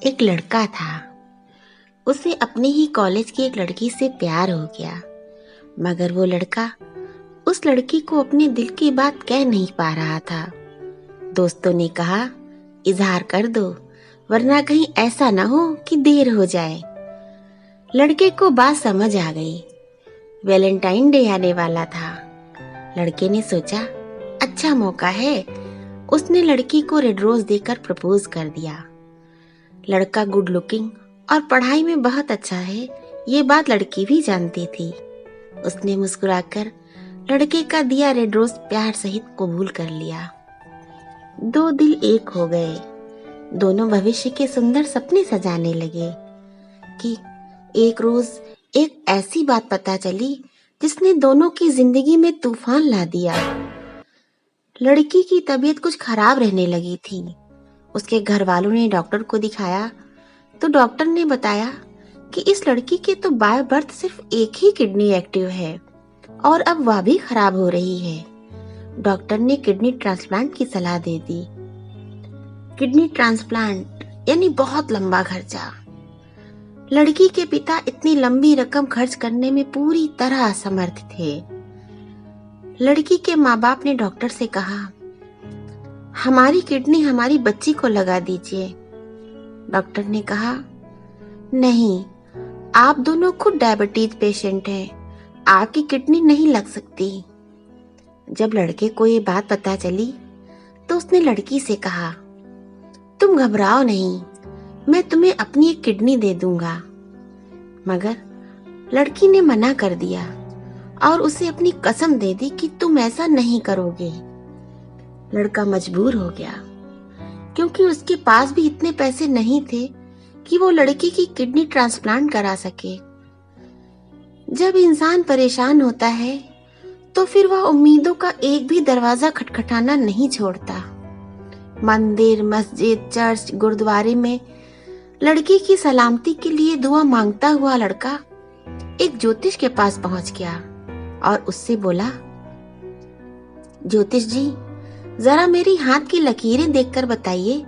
एक लड़का था। उसे अपने ही कॉलेज की एक लड़की से प्यार हो गया, मगर वो लड़का उस लड़की को अपने दिल की बात कह नहीं पा रहा था। दोस्तों ने कहा, इजहार कर दो, वरना कहीं ऐसा ना हो कि देर हो जाए। लड़के को बात समझ आ गई। वैलेंटाइन डे आने वाला था। लड़के ने सोचा, अच्छा मौका है। उसने लड़की को रेड रोज देकर प्रपोज कर दिया। लड़का गुड लुकिंग और पढ़ाई में बहुत अच्छा है, ये बात लड़की भी जानती थी। उसने मुस्कुराकर लड़के का दिया रेड रोज प्यार सहित कबूल कर लिया। दो दिल एक हो गए। दोनों भविष्य के सुंदर सपने सजाने लगे कि एक रोज एक ऐसी बात पता चली जिसने दोनों की जिंदगी में तूफान ला दिया। लड़की की तबीयत कुछ खराब रहने लगी थी। उसके घर वालों ने डॉक्टर को दिखाया तो डॉक्टर ने बताया कि इस लड़की के तो बाय बर्थ सिर्फ एक ही किडनी एक्टिव है और अब वह भी खराब हो रही है। डॉक्टर ने किडनी ट्रांसप्लांट की सलाह दे दी। किडनी ट्रांसप्लांट यानी बहुत लंबा खर्चा। लड़की के पिता इतनी लंबी रकम खर्च करने में पूरी तरह असमर्थ थे। लड़की के माँ बाप ने डॉक्टर से कहा, हमारी किडनी हमारी बच्ची को लगा दीजिए। डॉक्टर ने कहा, नहीं, आप दोनों खुद डायबिटीज पेशेंट हैं, आपकी किडनी नहीं लग सकती। जब लड़के को ये बात पता चली तो उसने लड़की से कहा, तुम घबराओ नहीं, मैं तुम्हें अपनी एक किडनी दे दूंगा। मगर लड़की ने मना कर दिया और उसे अपनी कसम दे दी कि तुम ऐसा नहीं करोगे। लड़का मजबूर हो गया क्योंकि उसके पास भी इतने पैसे नहीं थे कि वो लड़की की किडनी ट्रांसप्लांट करा सके। जब इंसान परेशान होता है तो फिर वह उम्मीदों का एक भी दरवाजा खटखटाना नहीं छोड़ता। मंदिर, मस्जिद, चर्च, गुरुद्वारे में लड़की की सलामती के लिए दुआ मांगता हुआ लड़का एक ज्योतिष के पास पहुंच गया और उससे बोला, ज्योतिष जी, जरा मेरी हाथ की लकीरें देखकर बताइए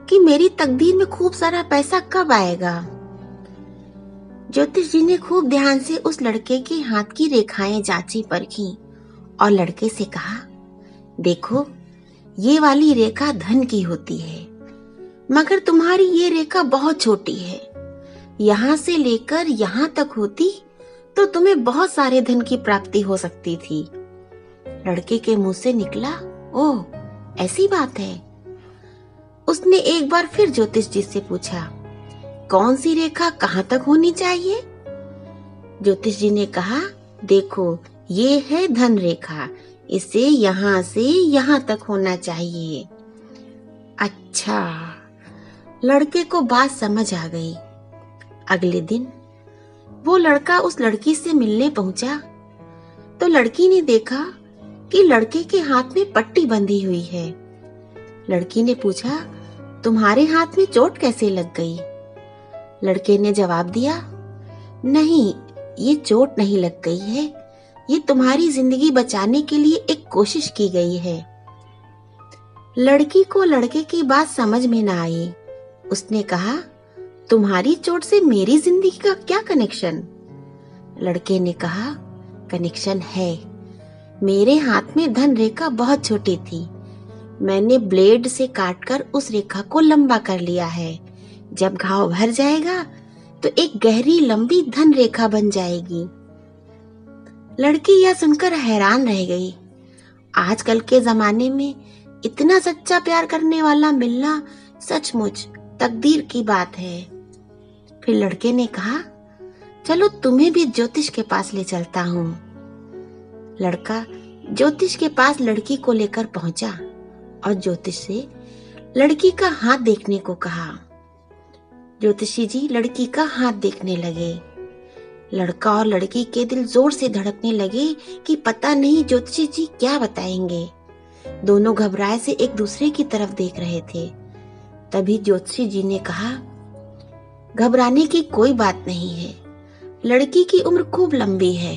कि मेरी तकदीर में खूब सारा पैसा कब आएगा। ज्योतिष जी ने खूब ध्यान से उस लड़के के हाथ की रेखाएं जांची परखी और लड़के से कहा, देखो, ये वाली रेखा धन की होती है, मगर तुम्हारी ये रेखा बहुत छोटी है। यहाँ से लेकर यहाँ तक होती तो तुम्हें बहुत सारे धन की प्राप्ति हो सकती थी। लड़के के मुंह से निकला, ओह, ऐसी बात है। उसने एक बार फिर ज्योतिष जी से पूछा, कौन सी रेखा कहाँ तक होनी चाहिए? ज्योतिष जी ने कहा, देखो, ये है धन रेखा, इसे यहाँ से यहाँ तक होना चाहिए। अच्छा, लड़के को बात समझ आ गई। अगले दिन वो लड़का उस लड़की से मिलने पहुंचा तो लड़की ने देखा कि लड़के के हाथ में पट्टी बंधी हुई है। लड़की ने पूछा, तुम्हारे हाथ में चोट कैसे लग गई? लड़के ने जवाब दिया, नहीं, ये चोट नहीं लग गई है, ये तुम्हारी जिंदगी बचाने के लिए एक कोशिश की गई है। लड़की को लड़के की बात समझ में ना आई। उसने कहा, तुम्हारी चोट से मेरी जिंदगी का क्या कनेक्शन? लड़के ने कहा, कनेक्शन है। मेरे हाथ में धन रेखा बहुत छोटी थी, मैंने ब्लेड से काटकर उस रेखा को लंबा कर लिया है। जब घाव भर जाएगा तो एक गहरी लंबी धन रेखा बन जाएगी। लड़की यह सुनकर हैरान रह गई। आजकल के जमाने में इतना सच्चा प्यार करने वाला मिलना सचमुच तकदीर की बात है। फिर लड़के ने कहा, चलो तुम्हें भी ज्योतिष के पास ले चलता हूँ। लड़का ज्योतिष के पास लड़की को लेकर पहुंचा और ज्योतिष से लड़की का हाथ देखने को कहा। ज्योतिषी जी लड़की का हाथ देखने लगे। लड़का और लड़की के दिल जोर से धड़कने लगे कि पता नहीं ज्योतिषी जी क्या बताएंगे। दोनों घबराए से एक दूसरे की तरफ देख रहे थे। तभी ज्योतिषी जी ने कहा, घबराने की कोई बात नहीं है, लड़की की उम्र खूब लंबी है।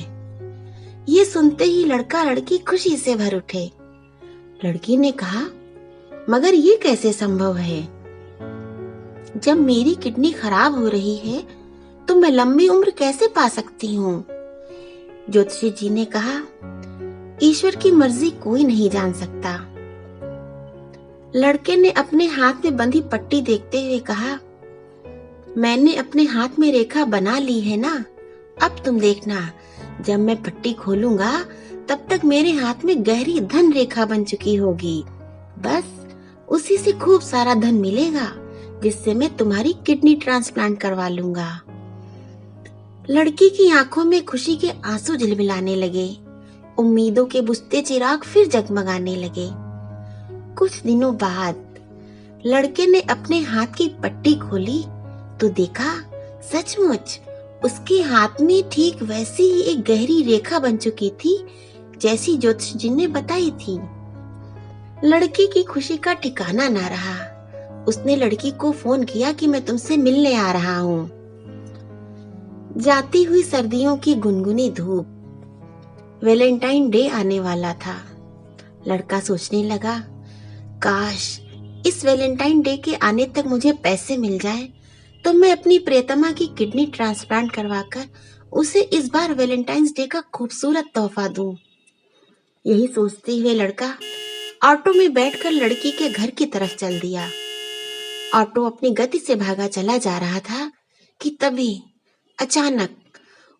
ये सुनते ही लड़का लड़की खुशी से भर उठे। लड़की ने कहा, मगर ये कैसे संभव है? जब मेरी किडनी खराब हो रही है तो मैं लंबी उम्र कैसे पा सकती हूँ? ज्योतिषी जी ने कहा, ईश्वर की मर्जी कोई नहीं जान सकता। लड़के ने अपने हाथ में बंधी पट्टी देखते हुए कहा, मैंने अपने हाथ में रेखा बना ली है ना, अब तुम देखना, जब मैं पट्टी खोलूंगा तब तक मेरे हाथ में गहरी धन रेखा बन चुकी होगी। बस उसी से खूब सारा धन मिलेगा, जिससे मैं तुम्हारी किडनी ट्रांसप्लांट करवा लूंगा। लड़की की आंखों में खुशी के आंसू झिलमिलाने लगे। उम्मीदों के बुझते चिराग फिर जगमगाने लगे। कुछ दिनों बाद लड़के ने अपने हाथ की पट्टी खोली तो देखा, सचमुच उसके हाथ में ठीक वैसी ही एक गहरी रेखा बन चुकी थी जैसी ज्योतिष जी ने बताई थी। लड़की की खुशी का ठिकाना ना रहा। उसने लड़की को फोन किया कि मैं तुमसे मिलने आ रहा हूँ। जाती हुई सर्दियों की गुनगुनी धूप, वैलेंटाइन डे आने वाला था। लड़का सोचने लगा, काश इस वैलेंटाइन डे के आने तक मुझे पैसे मिल जाएं, तो मैं अपनी प्रियतमा की किडनी ट्रांसप्लांट करवाकर उसे इस बार वैलेंटाइंस डे का खूबसूरत तोहफा दूं। यही सोचते हुए लड़का ऑटो में बैठकर लड़की के घर की तरफ चल दिया। ऑटो अपनी गति से भागा चला जा रहा था कि तभी अचानक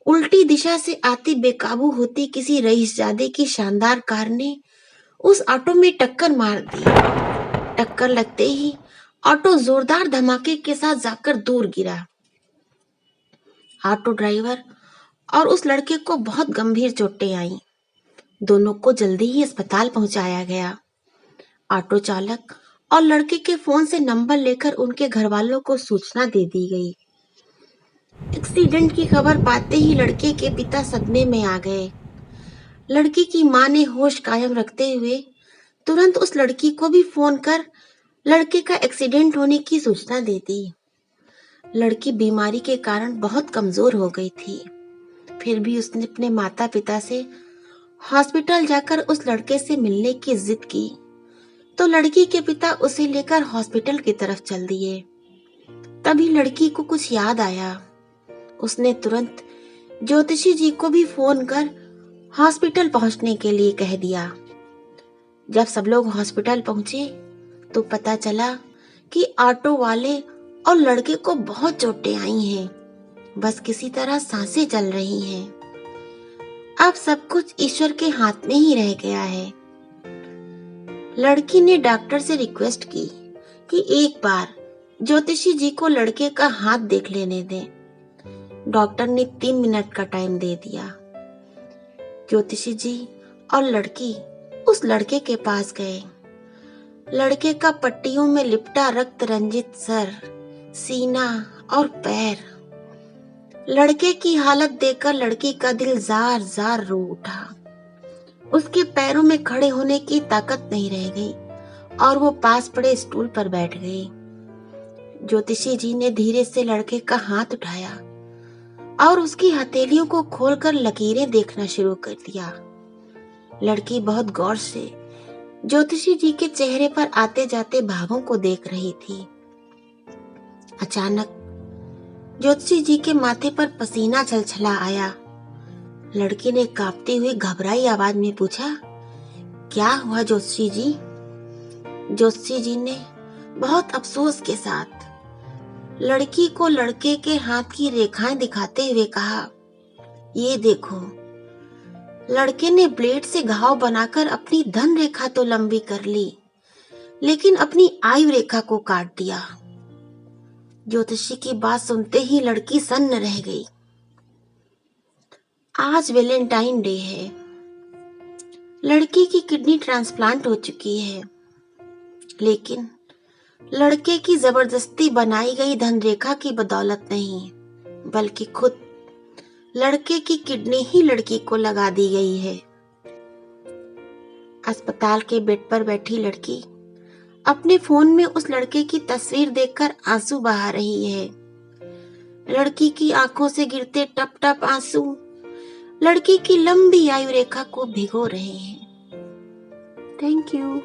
उल्टी दिशा से आती बेकाबू होती किसी रईसजादे की शानदार कार ने उस ऑटो में टक्कर मार दी। टक्कर लगते ही ऑटो जोरदार धमाके के साथ जाकर दूर गिरा। ऑटो ड्राइवर और उस लड़के को बहुत गंभीर चोटें आईं। दोनों को जल्दी ही अस्पताल पहुंचाया गया। ऑटो चालक और लड़के के फोन से नंबर लेकर उनके घर वालों को सूचना दे दी गई। एक्सीडेंट की खबर पाते ही लड़के के पिता सदमे में आ गए। लड़की की मां ने होश कायम रखते हुए तुरंत उस लड़की को भी फोन कर लड़के का एक्सीडेंट होने की सूचना दे दी। लड़की बीमारी के कारण बहुत कमजोर हो गई थी, फिर भी उसने अपने माता पिता से हॉस्पिटल जाकर उस लड़के से मिलने की जिद की, तो लड़की के पिता उसे लेकर हॉस्पिटल की तरफ चल दिए। तभी लड़की को कुछ याद आया। उसने तुरंत ज्योतिषी जी को भी फोन कर हॉस्पिटल पहुंचने के लिए कह दिया। जब सब लोग हॉस्पिटल पहुंचे तो पता चला कि ऑटो वाले और लड़के को बहुत चोटें आई हैं, बस किसी तरह सांसें चल रही हैं। अब सब कुछ ईश्वर के हाथ में ही रह गया है। लड़की ने डॉक्टर से रिक्वेस्ट की कि एक बार ज्योतिषी जी को लड़के का हाथ देख लेने दें। डॉक्टर ने 3 मिनट का टाइम दे दिया। ज्योतिषी जी और लड़की उस लड़के के पास गए। लड़के का पट्टियों में लिपटा रक्त रंजित सर, सीना और पैर। लड़के की हालत देखकर लड़की का दिल जार जार रो उठा। उसके पैरों में खड़े होने की ताकत नहीं रह गई और वो पास पड़े स्टूल पर बैठ गई। ज्योतिषी जी ने धीरे से लड़के का हाथ उठाया और उसकी हथेलियों को खोलकर लकीरें देखना शुरू कर दिया। लड़की बहुत गौर से ज्योतिषी जी के चेहरे पर आते जाते भावों को देख रही थी। अचानक ज्योतिषी जी के माथे पर पसीना छलछला आया। लड़की ने कांपती हुई घबराई आवाज में पूछा, क्या हुआ ज्योतिषी जी? ज्योतिषी जी ने बहुत अफसोस के साथ लड़की को लड़के के हाथ की रेखाएं दिखाते हुए कहा, ये देखो। लड़के ने ब्लेड से घाव बनाकर अपनी धन रेखा तो लंबी कर ली, लेकिन अपनी आयु रेखा को काट दिया। ज्योतिषी की बात सुनते ही लड़की सन्न रह गई। आज वैलेंटाइन डे है। लड़की की किडनी ट्रांसप्लांट हो चुकी है, लेकिन लड़के की जबरदस्ती बनाई गई धन रेखा की बदौलत नहीं, बल्कि खुद लड़के की किडनी ही लड़की को लगा दी गई है। अस्पताल के बेड पर बैठी लड़की अपने फोन में उस लड़के की तस्वीर देखकर आंसू बहा रही है। लड़की की आंखों से गिरते टप टप आंसू लड़की की लंबी आयु रेखा को भिगो रहे हैं। Thank you.